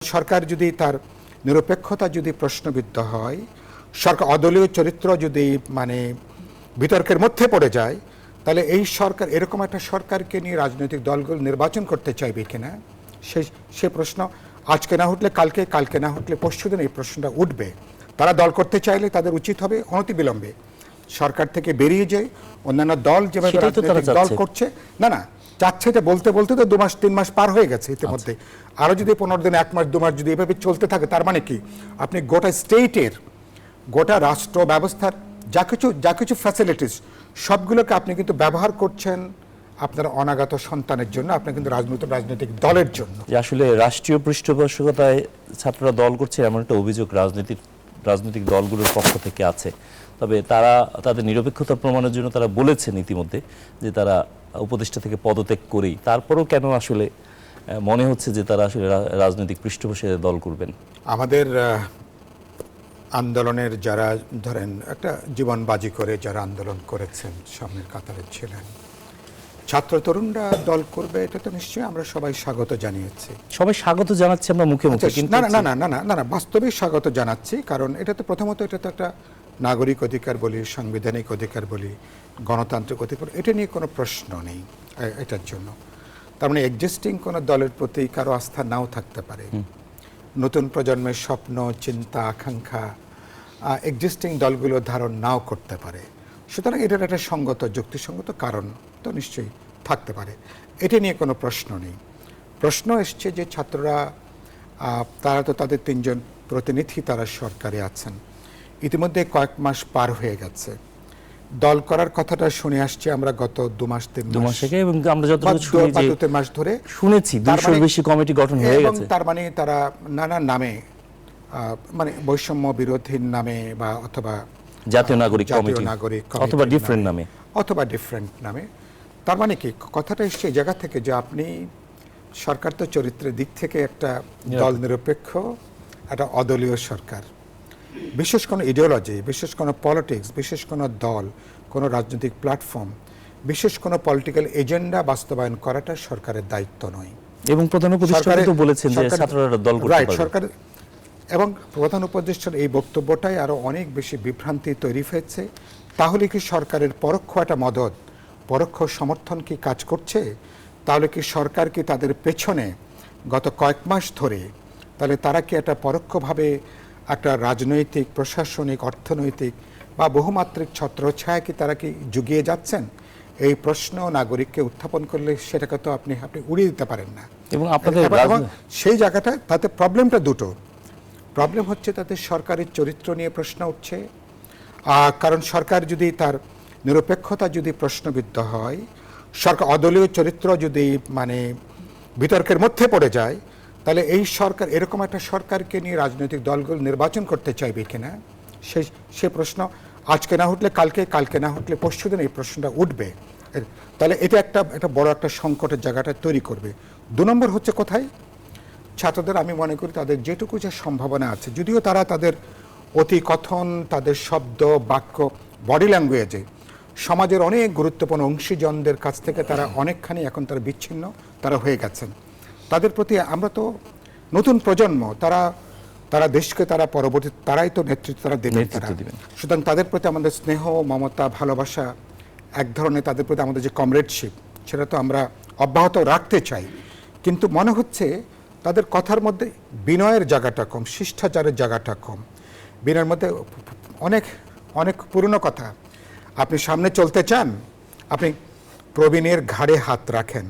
সরকার যদি তার নিরপেক্ষতা যদি প্রশ্নবিদ্ধ হয়, সরকার অদলীয় চরিত্র যদি বিতর্কের মধ্যে পড়ে যায়, তাহলে এই সরকার এরকম একটা সরকারকে নিয়ে রাজনৈতিক দলগুলো নির্বাচন করতে চাইবে কিনা সে প্রশ্ন আজকে না উঠলে কালকে, কালকে না উঠলে পরশুদিন এই প্রশ্নটা উঠবে। তারা দল করতে চাইলে তাদের উচিত হবে অনতিবিলম্বে সরকার থেকে বেরিয়ে যায়। অন্যান্য দল যেভাবে রাজনৈতিক দল করছে, না চাচ্ছে যে বলতে বলতে তো 2 মাস 3 মাস পার হয়ে গেছে ইতিমধ্যে। আরো যদি 15 দিন 1 মাস 2 মাস যদি এভাবে চলতে থাকে, তার মানে কি আপনি গোটা স্টেটের, গোটা রাষ্ট্র ব্যবস্থার যা কিছু ফ্যাসিলিটিস সবগুলোকে আপনি কিন্তু ব্যবহার করছেন আপনার অনাগত সন্তানের জন্য, আপনি কিন্তু রাজনৈতিক দলের জন্য। আসলে রাষ্ট্রীয় পৃষ্ঠপোষকতায় ছাত্ররা দল করছে এমন একটা অভিযোগ রাজনৈতিক দলগুলোর পক্ষ থেকে আছে। তবে তারা তাদের নিরপেক্ষতা প্রমাণের জন্য তারা বলেছেন ইতিমধ্যে যে তারা উপদেষ্টা থেকে পদত্যাগ করেই, তারপরেও কেন আসলে মনে হচ্ছে যে তারা আসলে রাজনৈতিক পৃষ্ঠপোষকতায় দল করবেন? আমাদের আন্দোলনের যারা ধরেন একটা জীবন বাজি করে যারা আন্দোলন করেছেন, সামনের কাতারে ছিলেন, ছাত্র তরুণরা দল করবে, এটা তো নিশ্চয়ই আমরা সবাই স্বাগত জানিয়েছি। সবাই স্বাগত জানাচ্ছি আমরা মুখে মুখে, কিন্তু না বাস্তবেই স্বাগত জানাচ্ছি। কারণ এটা তো প্রথমত এটা তো একটা নাগরিক অধিকার বলি, সাংবিধানিক অধিকার বলি, গণতান্ত্রিক অধিকার, এটা নিয়ে কোনো প্রশ্ন নেই এটার জন্য। তার মানে এক্সিস্টিং কোনো দলের প্রতি কারো আস্থা নাও থাকতে পারে, নতুন প্রজন্মের স্বপ্ন চিন্তা আকাঙ্ক্ষা এক্সিস্টিং দলগুলো ধারণ নাও করতে পারে। সুতরাং এটার একটা যুক্তিসঙ্গত কারণ তো নিশ্চয়ই থাকতে পারে, এটা নিয়ে কোনো প্রশ্ন নেই। প্রশ্ন এসছে যে ছাত্ররা তারা তো তাদের 3 জন প্রতিনিধি তারা সরকারে আছেন, ইতিমধ্যে কয়েক মাস পার হয়ে গেছে। দল করার কথাটা শুনে আসছে আমরা গত 2 মাস 3 মাস থেকে, এবং আমরা যতটুকু শুনি যে 2 মাস ধরে শুনেছি 200 এর বেশি কমিটি গঠন হয়ে গেছে। তার মানে তারা নানা নামে বৈষম্য বিরোধীর নামে বা অথবা জাতীয় নাগরিক কমিটি অথবা ডিফারেন্ট নামে, তার মানে কি কথাটা এসছে এই জায়গা থেকে যে আপনি সরকার তো চরিত্রের দিক থেকে একটা দল নিরপেক্ষ, একটা অদলীয় সরকার, বিশেষ কোনো ইডিওলজি, বিশেষ কোনো পলিটিক্স, বিশেষ কোনো দল, কোনো রাজনৈতিক প্ল্যাটফর্ম, বিশেষ কোনো পলিটিক্যাল এজেন্ডা বাস্তবায়ন করাটা সরকারের দায়িত্ব নয়। এবং প্রধান উপদেষ্টা তো বলেছেন যে ছাত্ররা দল করতে পারবে। সরকার এবং প্রধান উপদেষ্টার এই বক্তব্যটাই আরো অনেক বেশি বিভ্রান্তি তৈরি হয়েছে। তাহলে কি সরকারের পরোক্ষ একটা মদত, পরোক্ষ সমর্থন কি কাজ করছে? তাহলে কি সরকার কি তাদের পেছনে গত কয়েক মাস ধরে, তাহলে তারা কি একটা পরোক্ষভাবে একটা রাজনৈতিক, প্রশাসনিক, অর্থনৈতিক বা বহুমাত্রিক ছত্রছায়া কি তারা কি জুগিয়ে যাচ্ছেন? এই প্রশ্ন নাগরিককে উত্থাপন করলে সেটাকে তো আপনি উড়িয়ে দিতে পারেন না। এবং আপনাদের সেই জায়গাটা তাতে প্রবলেমটা দুটো। প্রবলেম হচ্ছে তাতে সরকারের চরিত্র নিয়ে প্রশ্ন উঠছে, কারণ সরকার যদি তার নিরপেক্ষতা যদি প্রশ্নবিদ্ধ হয়, সরকার অদলীয় চরিত্র যদি বিতর্কের মধ্যে পড়ে যায়, তাহলে এই সরকার এরকম একটা সরকারকে নিয়ে রাজনৈতিক দলগুলো নির্বাচন করতে চাইবে কিনা সে প্রশ্ন আজকে না উঠলে কালকে, কালকে না উঠলে পরশুদিন এই প্রশ্নটা উঠবে। তাহলে এটা একটা বড় একটা সংকটের জায়গাটা তৈরি করবে। 2 নম্বর হচ্ছে কোথায় ছাত্রদের, আমি মনে করি তাদের যেটুকু যে সম্ভাবনা আছে, যদিও তারা তাদের অতি কথন, তাদের শব্দ বাক্য, বডি ল্যাঙ্গুয়েজে সমাজের অনেক গুরুত্বপূর্ণ অংশীজনদের কাছ থেকে তারা অনেকখানি এখন তারা বিচ্ছিন্ন তারা হয়ে গেছেন। তাদের প্রতি আমরা তো নতুন প্রজন্ম, তারা দেশকে তারা পরবর্তী তারাই তো নেতৃত্ব তারা দেবেন। সুতরাং তাদের প্রতি আমাদের স্নেহ, মমতা, ভালোবাসা, এক ধরনের তাদের প্রতি আমাদের যে কমরেডশিপ, সেটা তো আমরা অব্যাহত রাখতে চাই। কিন্তু মনে হচ্ছে তাদের কথার মধ্যে বিনয়ের জায়গাটা কম, শিষ্টাচারের জায়গাটা কম। বিনয়ের মধ্যে অনেক পুরনো কথা। আপনি সামনে চলতে চান, আপনি প্রবীণের ঘাড়ে হাত রাখেন,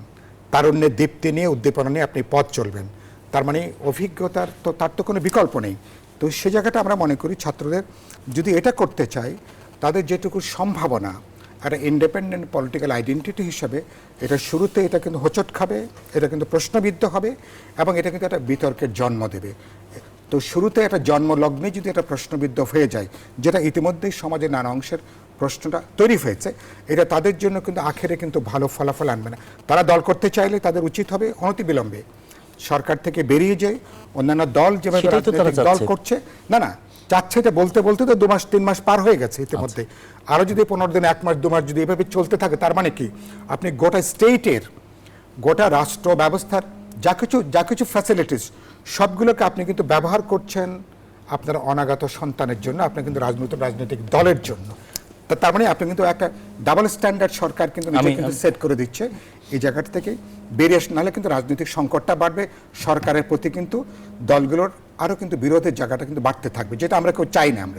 তারুণ্যের দীপ্তি নিয়ে, উদ্দীপনা নিয়ে আপনি পথ চলবেন। তার মানে অভিজ্ঞতার তো তার তো কোনো বিকল্প নেই। তো সে জায়গাটা আমরা মনে করি ছাত্রদের যদি এটা করতে চাই, তাদের যেটুকু সম্ভাবনা একটা ইন্ডিপেন্ডেন্ট পলিটিক্যাল আইডেন্টিটি হিসাবে, এটা শুরুতে এটা কিন্তু হোঁচট খাবে, এটা কিন্তু প্রশ্নবিদ্ধ হবে এবং এটা কিন্তু একটা বিতর্কের জন্ম দেবে। তো শুরুতে একটা জন্মলগ্নে যদি এটা প্রশ্নবিদ্ধ হয়ে যায়, যেটা ইতিমধ্যেই সমাজের নানা অংশের প্রশ্নটা তৈরি হয়েছে, এটা তাদের জন্য কিন্তু আখেরে কিন্তু ভালো ফলাফল আনবে না। তারা দল করতে চাইলে তাদের উচিত হবে অনতিবিলম্বে সরকার থেকে বেরিয়ে যায়। অন্যান্য দল যেভাবে দল করছে, না চাচ্ছে যে বলতে বলতে তো 2 মাস 3 মাস পার হয়ে গেছে ইতিমধ্যে। আরো যদি 15 দিন 1 মাস 2 মাস যদি এভাবে চলতে থাকে, তার মানে কি আপনি গোটা স্টেটের, গোটা রাষ্ট্র ব্যবস্থার যা কিছু ফ্যাসিলিটিস সবগুলোকে আপনি কিন্তু ব্যবহার করছেন আপনার অনাগত সন্তানের জন্য, আপনি কিন্তু রাজনৈতিক দলের জন্য। তার মানে আপনি কিন্তু একটা ডাবল স্ট্যান্ডার্ড সরকার কিন্তু সেট করে দিচ্ছে। এই জায়গাটা থেকে বেরিয়ে নাহলে কিন্তু রাজনৈতিক সংকটটা বাড়বে, সরকারের প্রতি কিন্তু দলগুলোর আরও কিন্তু বিরোধের জায়গাটা কিন্তু বাড়তে থাকবে, যেটা আমরা কেউ চাই না আমরা।